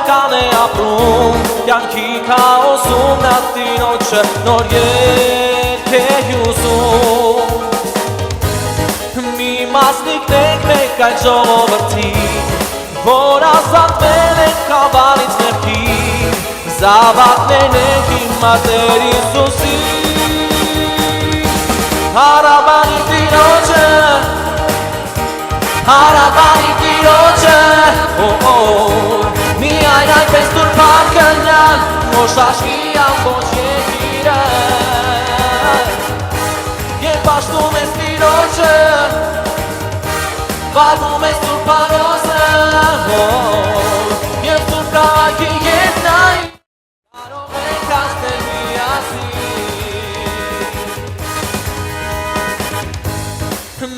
թախտական է ապրում Կյանքի քաոսում նա տիրոջը նոր երգ է հյուսում Մի մասնիկն ենք մեկ այդ ժողովրդի Որ ազատվել ենք խավարից ներքին Զավակներն ենք հիմա Տեր Հիսուսի Հարավանի տիրոջը Հարավանի տիրոջը Միայն այնպես դուր պարքնյան Որ շաշվի ամբոջ երկիրը Երբ աշտում ես տիրոջը Վարվում ես դուր պարոսը Երբ դուր կայքի ետնային Կարող ենք հասնել միասին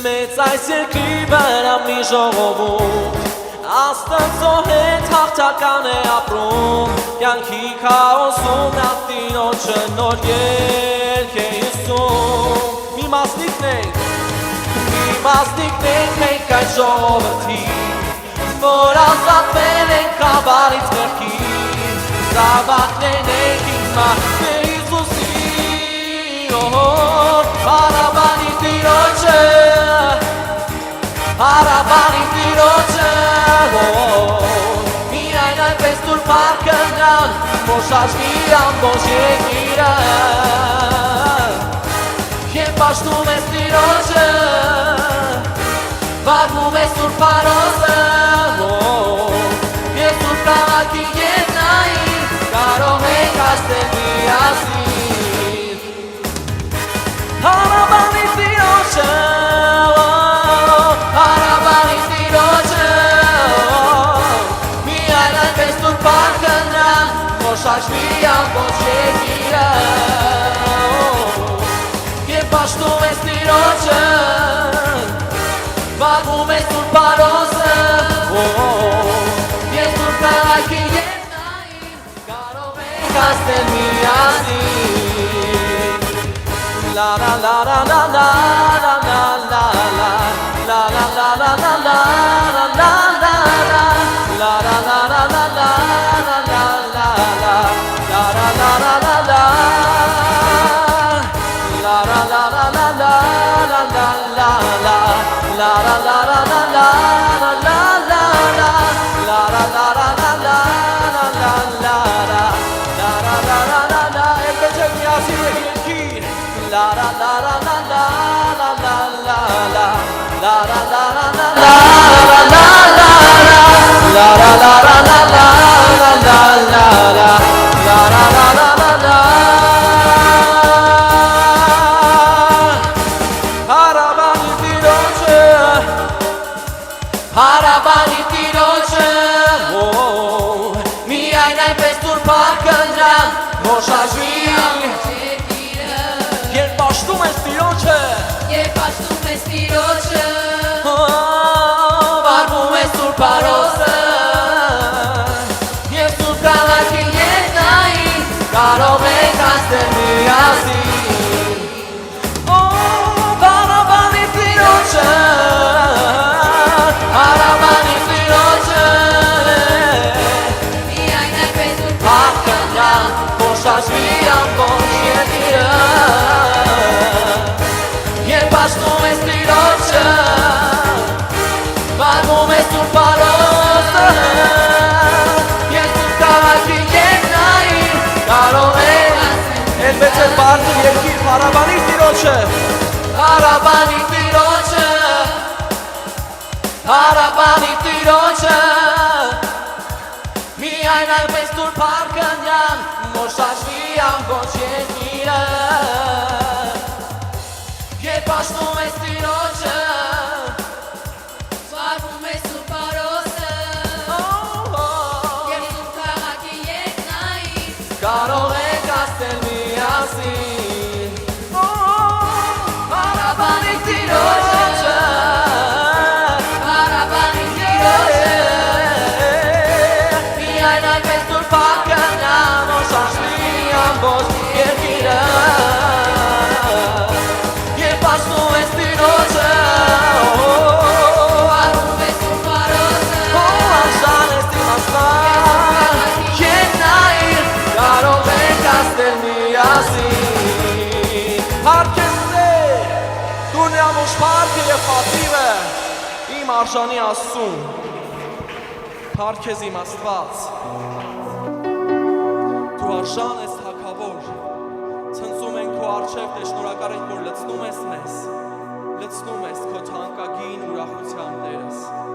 Մեծ այս երկրի վրա մի ժողովուրդ Աստծո հետ հաղթական է ապրում Կյանքի քաոսում նա տիրոջը նոր երգ է հյուսում Մի մասնիկն ենք մենք այդ ժողովրդի Որ ազատվել ենք խավարից ներքին Զավակներն ենք հիմա Տեր Հիսուսի Հարավանի տիրոջը Հարավանի տիրոջը Միայն այնպես դուր պարքնյան Որ շաշվի ամբոջ երկիրը Երբ աշտում ես տիրոջը Վարվում ես դուր պարոսը Երբ դուր կայքի ետնային Կարող ենք հասնել միասին Հարավանի տիրոջը Հարավանի տիրոջը Միայն այնպես դուր պարքնյան Որ շաշվի ամբոջ երկիրը Երբ աշտում ես տիրոջը Վարվում ես դուր պարոսը Ես դուր կայքի ետնային Կարող ենք հասնել միասին La la la la la la la la la la La la la la la la la la la la La la la la la la la la la la La la la la la la La la la la la la la la la la La la la la la la la la la la La la la la la la la la la la La la la la la la Elbette միասին երկիր La la la la la la la la la la La la la la la la la la la La la la la la la la la la la La la la la la la Հարավանի տիրոջը Հարավանի տիրոջը Միայն այնպես դուր պարքնյան Որ շաշվի Երբ աշտում ես տիրոջը Երբ աշտում ես տիրոջը Վարվում ես դուր պարոսը Եվ դուր կայքի ետնային Կարող ենք հասնել միասին Հարավանի տիրոջը Հարավանի տիրոջը Միայն այնպես դուր Պարքնյան Որ շաշվի ամբոջ երկիրը Երբ աշտում ես տիրոջը Վարվում ես դուր պարոսը Ես դուր կայքի ետնային Կարող ենք Elbette բարձր երկիր Հարավանի տիրոջը Հարավանի տիրոջը Հարավանի տիրոջը Միայն այնպես դուր պարքնյան Որ շաշվի ամբոջ երկիրը Երբ աշտում ես տիրոջը Վարվում ես դուր պարոսը Երբ դուր կայքի ետնային Կարող ենք հասնել միասին Հարավանի տիրոջը Հարավանի տիրոջը Միայն այնպես դուր պարքնյան Որ շաշվի ամբոջ երկիրը Երբ աշտում ես տիրոջը Վարվում ես դուր պարոսը Անշան ես իմ ասման արժանի Աստծուն, փառքեզ իմ Աստված, դու արժան ես թագավոր, ցնծում ենք քո առջև, Տեր շնորհակալ ենք, որ լցնում ես մեզ, լցնում ես քո թանկագին ուրախությամբ, Տերս։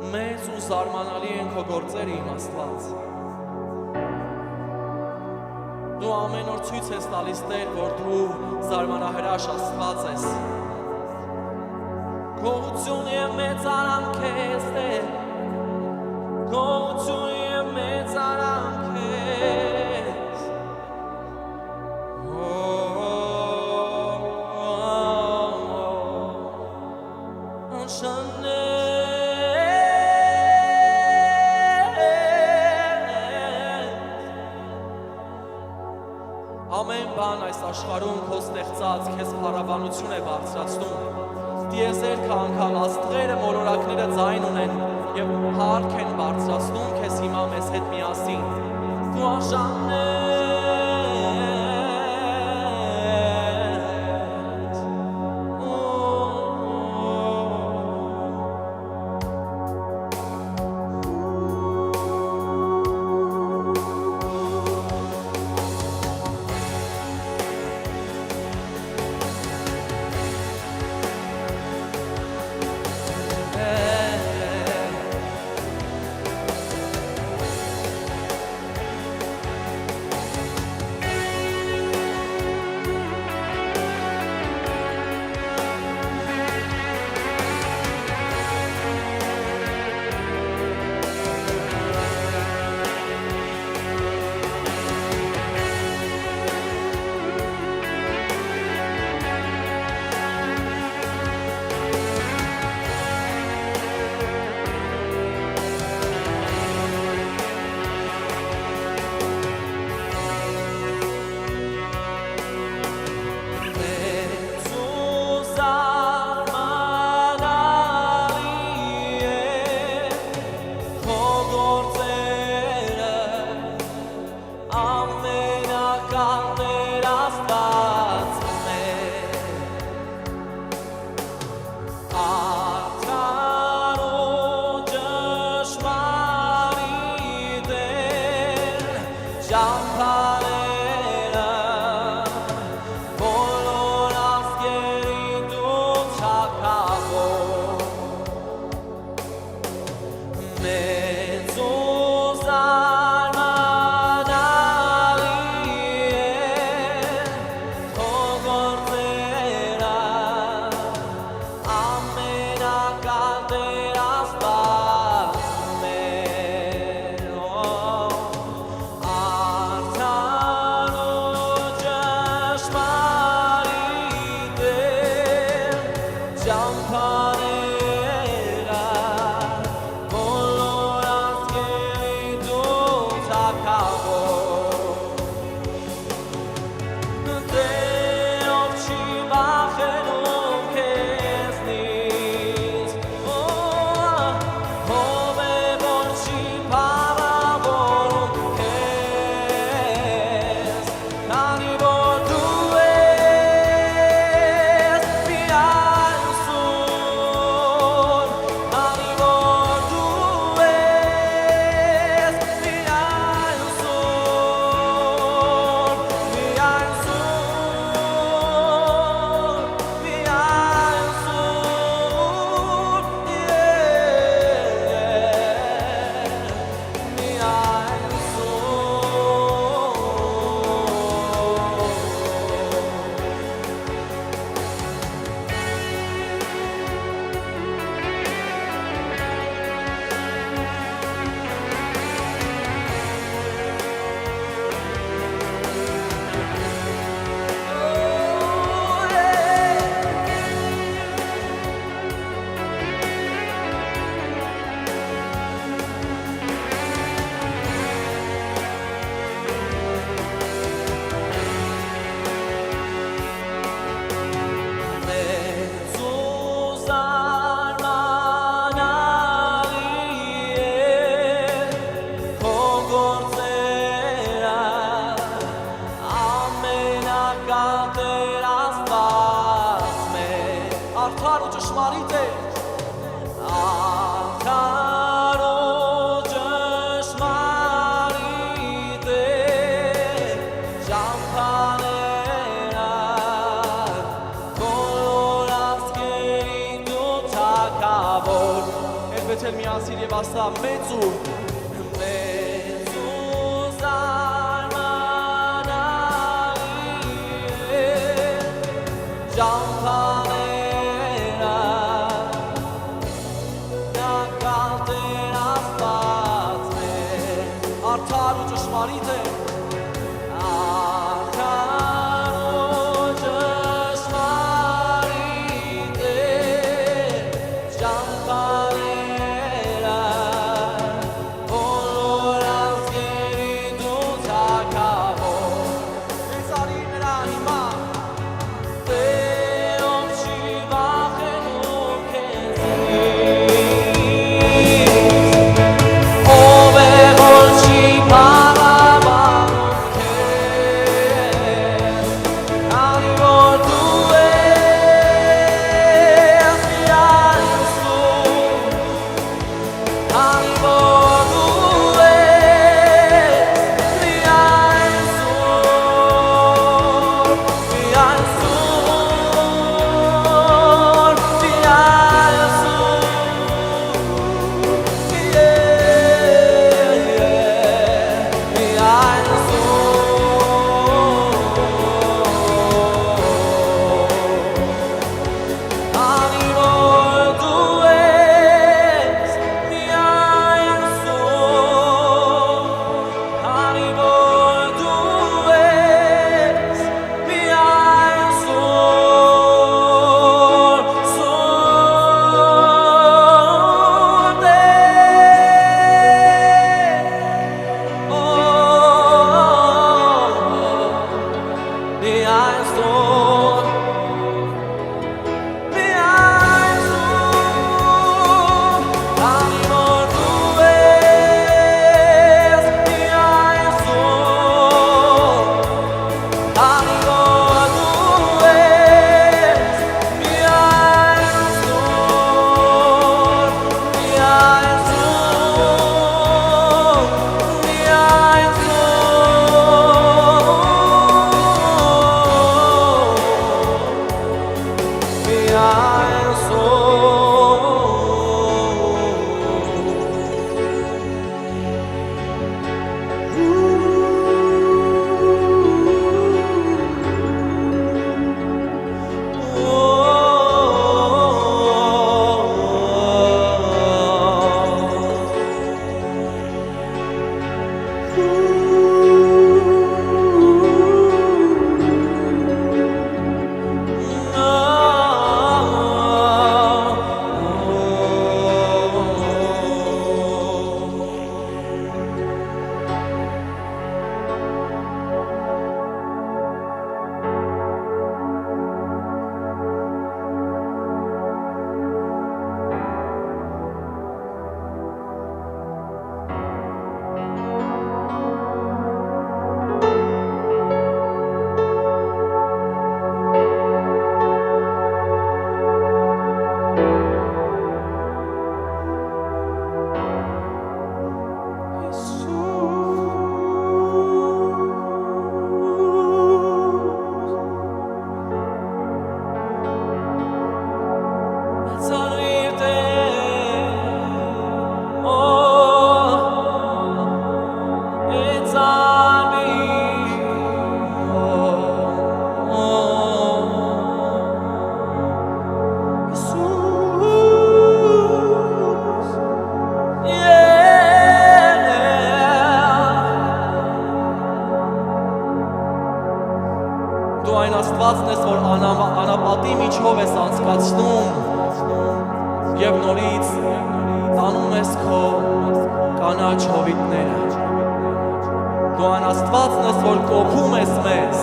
Մեծ ու զարմանալի են քո գործերը իմ Աստված։ Դու ամեն օր ցույց ես տալիս Տեր, որ դու զարմանահրաշ Աստված ես։ Գոհություն եւ մեծարան քեզ Տեր, գոհություն եւ մեծարան քեզ։ Անշանե Ամեն բան այս աշխարհում քո ստեղծած քեզ փառաբանություն է բարձրացնում։ Տիեզերքը անգամ աստղերը մոլորակները ձայն ունեն եւ հարկ են բարձրացնում քեզ հիմա մեզ հետ միասին։ Դու արժանն Տեր Աստված մեր արդար ու ճշմարիտ է արդար ու ճշմարիտ է ճամփաները բոլոր ազգերի դու թագավոր Երբեք էլ միասին եւ ասա մեծ ու Ճամփաները Նկալ Տեր Աստված մեր արդար ու ճշմարիտ է արդար ու ճշմարիտ է ճամփաները բոլոր ազգերի դու թագավոր Ես արի նրա հիմա Աստվածն ես, որ անապատի միջով ես անցկացնում և նորից տանում ես քո կանաչ հովիտները Դու այն Աստվածն ես, որ կոփում ես մեզ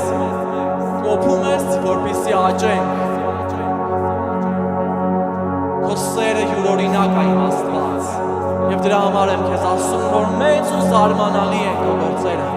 կոփում ես, որպեսզի աճենք Քո սերը յուրօրինակ է իմ Աստված և դրա համար եմ քեզ ասում, որ մեծ ու զարմանալի են քո գործերը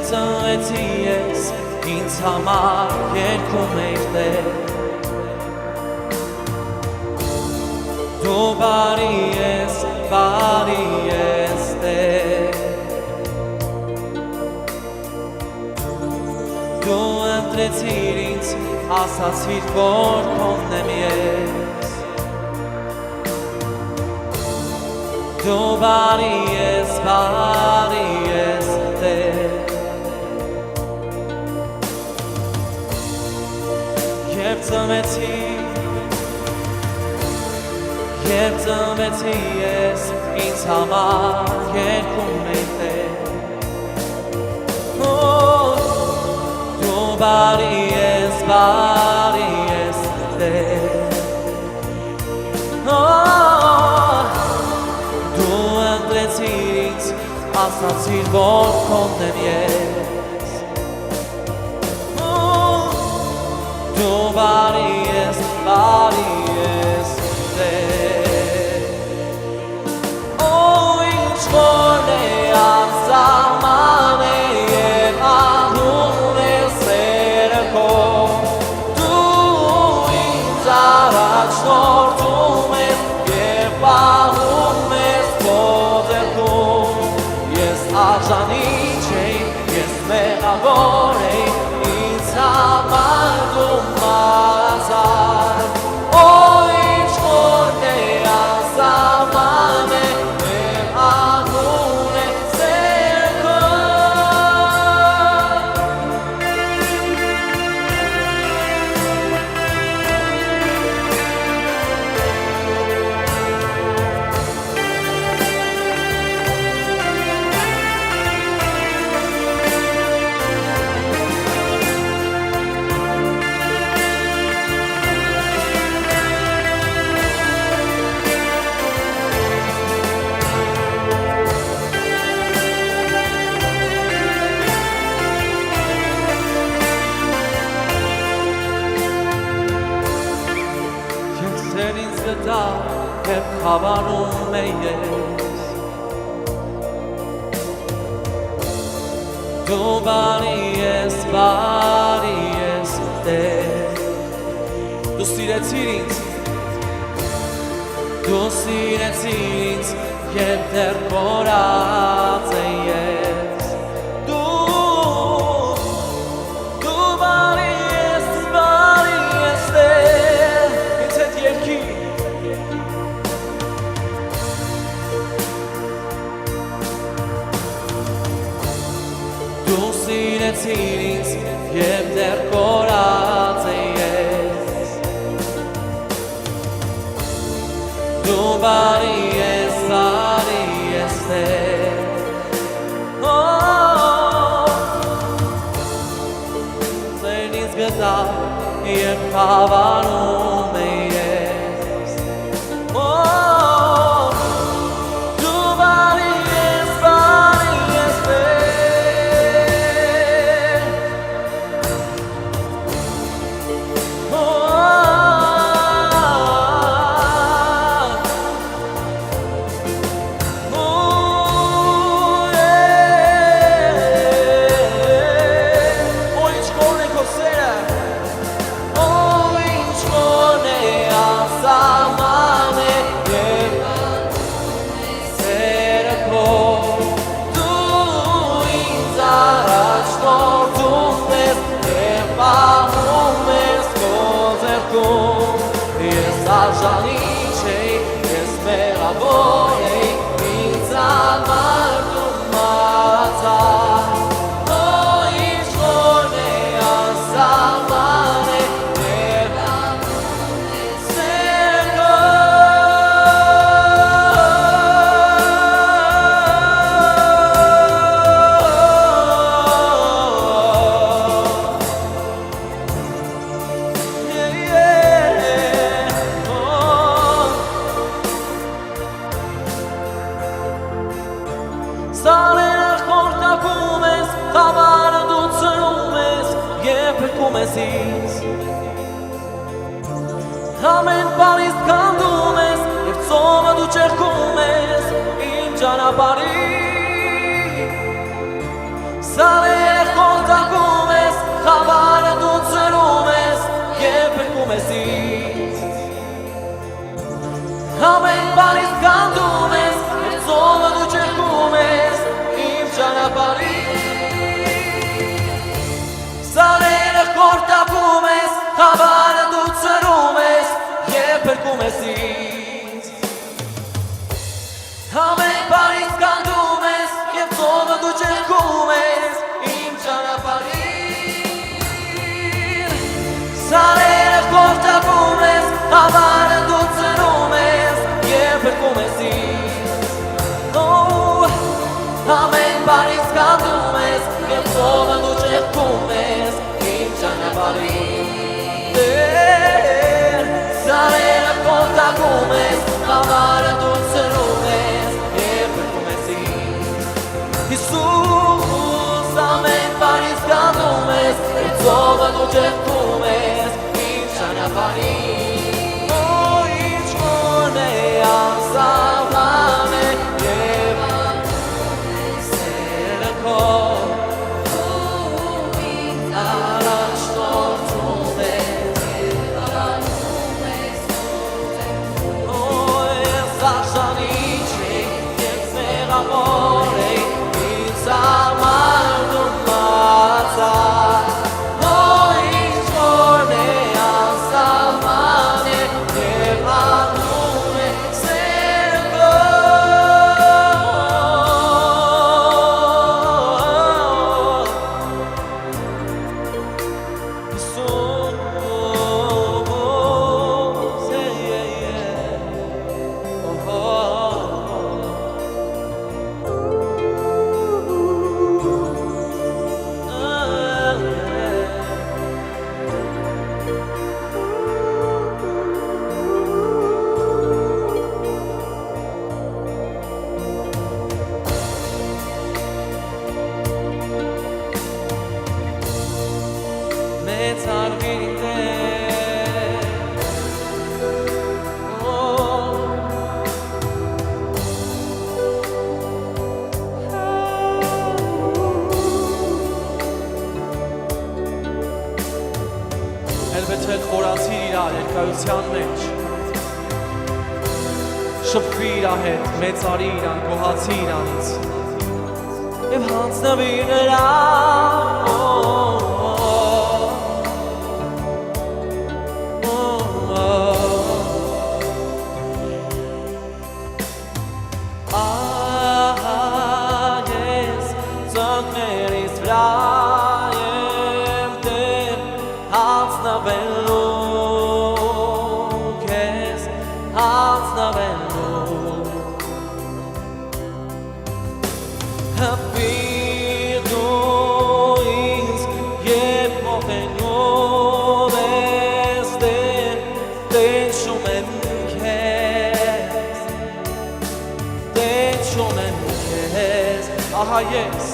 Ծնվեցի ես ինձ համար երկում էիր Տեր Դու բարի ես Տեր Դու ընտրեցիր ինձ ասացիր որ քոնն եմ ես Դու բարի ես Տեր Երբ ծնվեցի ես ինձ համար երկում էի Տեր Դու բարի ես Տեր Դու ընտրեցիր ինձ ասացիր որ քոնն եմ ես Դու բարի ես Տեր Ինչ որ է անսահման է և անում է սերը քո Դու ինձ առաջնորդում ես և պահում ես քո ձեռքում Ես արժանի չէի, ես մեղավոր էի ինձ համար դու մահացար Ինչ որ է անսահման է և անում է սերը քո Երբ խավանում է ես Դու բարի ես Տեր Դու սիրեցիր ինձ Երբ դեռ կորած է ես Դու բարի ես Տեր Ինձ հետ երկի Դու սիրեցիր ինձ, երբ դեռ կորած է ես Դու բարի ես Տեր Սերն ինձ գտա, երբ խավանում է ես Դու բարի ես Ինչ որ Ես արժանի չէի, ես մեղավոր էի, ինձ համար դու մահացար Ինչ որն է անսահման է Սարերը խորտակում ես, խավարը դու ծնում ես, և փրկում ես ինձ Ամեն բանից կանդում ես, և ծովը դու ճեղքում ես, իմ ճանապարհին Սարերը խորտակում ես, խավարը դու ծնում ես, և փրկում ես ինձ Ամեն բանից կանդում ես, և ծովը դու ճեղքում ես Սարերը խորտակում ես, խավարը դու ծնում ես և փրկում ես ինձ Ամեն բանից կանդում ես և ծովը դու ճեղքում ես իմ ճանապարհին Սարերը խորտակում ես, խավարը դու ծնում ես և փրկում ես ինձ Ամեն բանից կանդում ես, և ծովը դու ճեղքում ես իմ ճանապարհին Սարերը խորտակում ես, խավարը դու ծնում ես և փրկում ես ինձ Հիսուս, ամեն բանից կանդում ես, և ծովը դու ճեղքում ես իմ ճանապարհին Ինչ որն է անսահման է և Հելվեթել խորացիր իրար երկայության մեջ Շփվի իրա հետ, մեծարի իրան, գոհացի իրանից Եվ հանձնվի Ես ծնկներիս վրա եմ դեր Հանձնվելու քեզ, հանձնվելու Հպիր դու ինձ և մոտենում ես դեր Տենչում եմ քեզ, տենչում եմ քեզ Ահա ես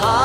Ահ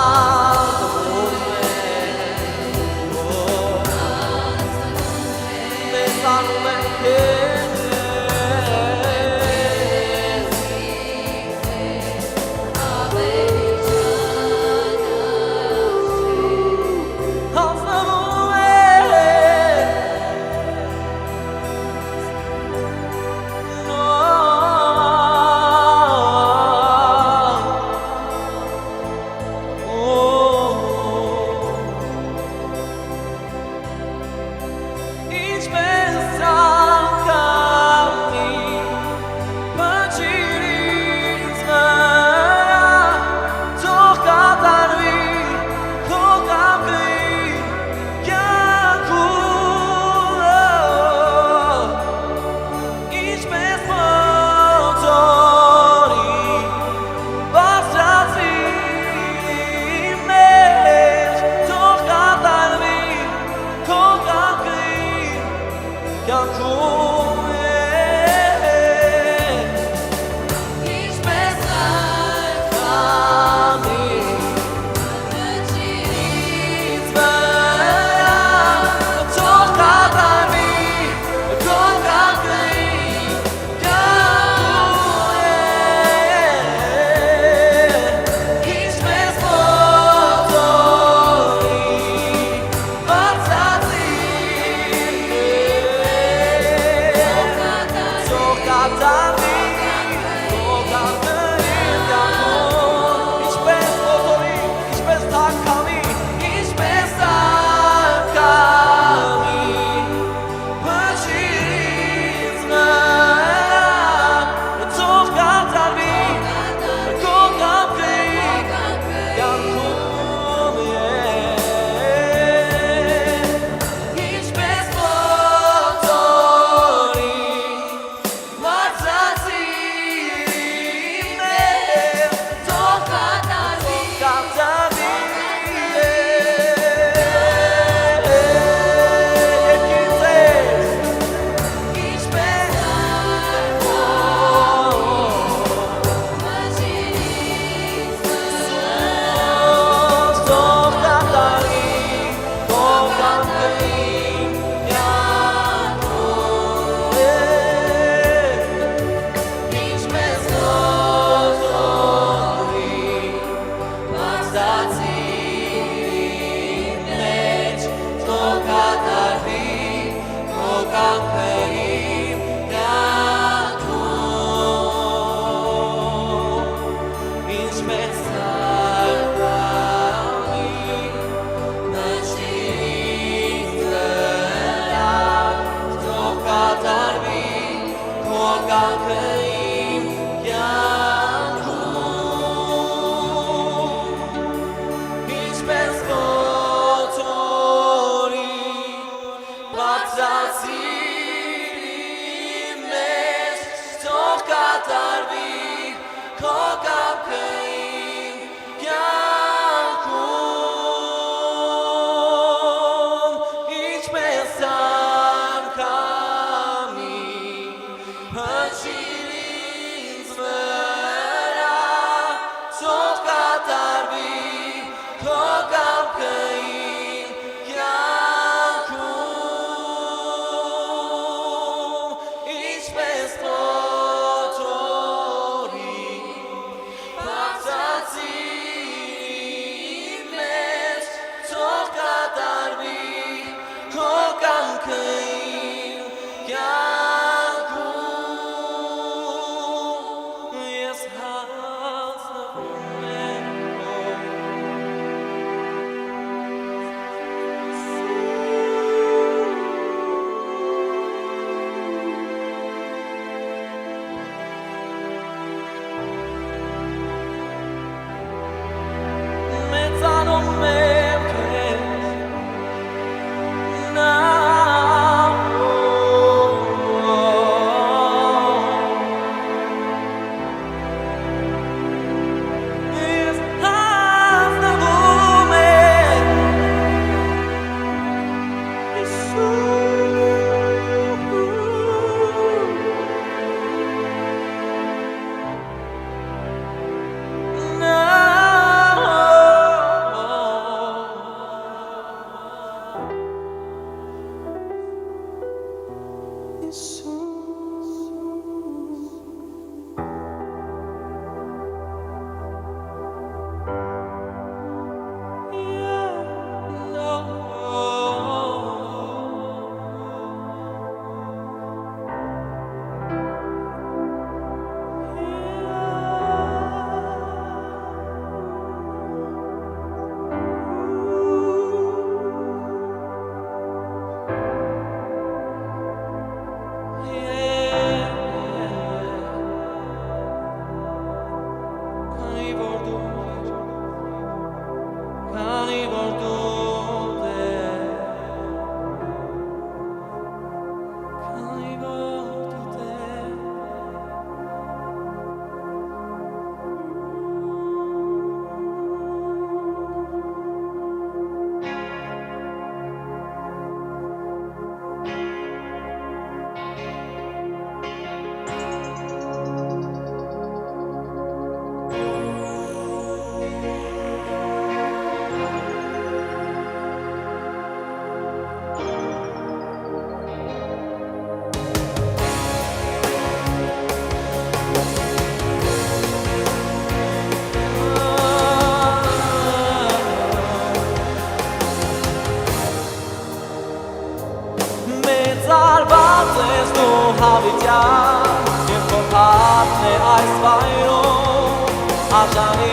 Արժանի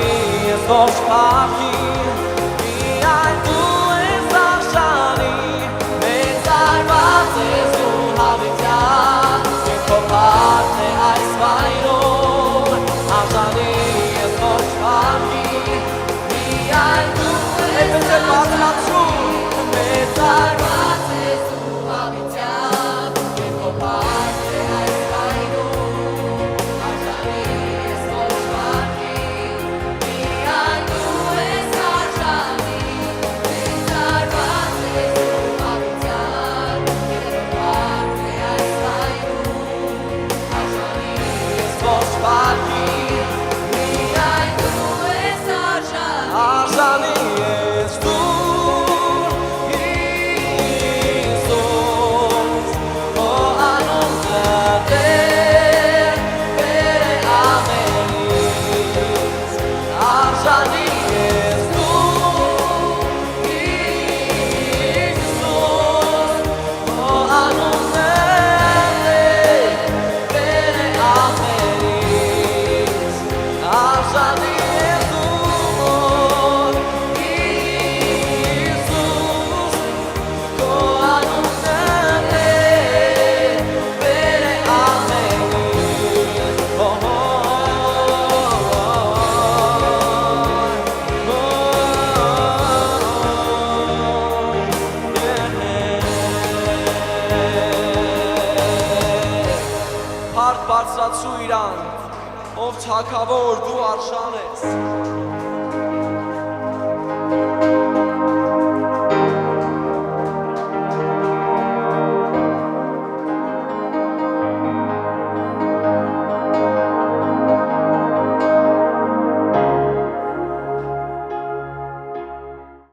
ես ողջ փառքին, միայն դու ես արժանի, մեծ արված ես դու հավիտյան, և քո փառքն է այս վայրում, արժանի ես ողջ փառքին, միայն դու ես արժանի, մեծ արված ես դու հավիտյան, և քո փառքն է այս վայրում, արժանի ես ողջ փառքին, միայն դու ես արժանի, մեծ արված ես դու հավիտյան, և քո փառքն է այս վայրում, արժանի ես ողջ փառքին, միայն դու ես արժանի, արժանի ես դու Բարձրացու իրան, ով թագավոր դու արժան ես,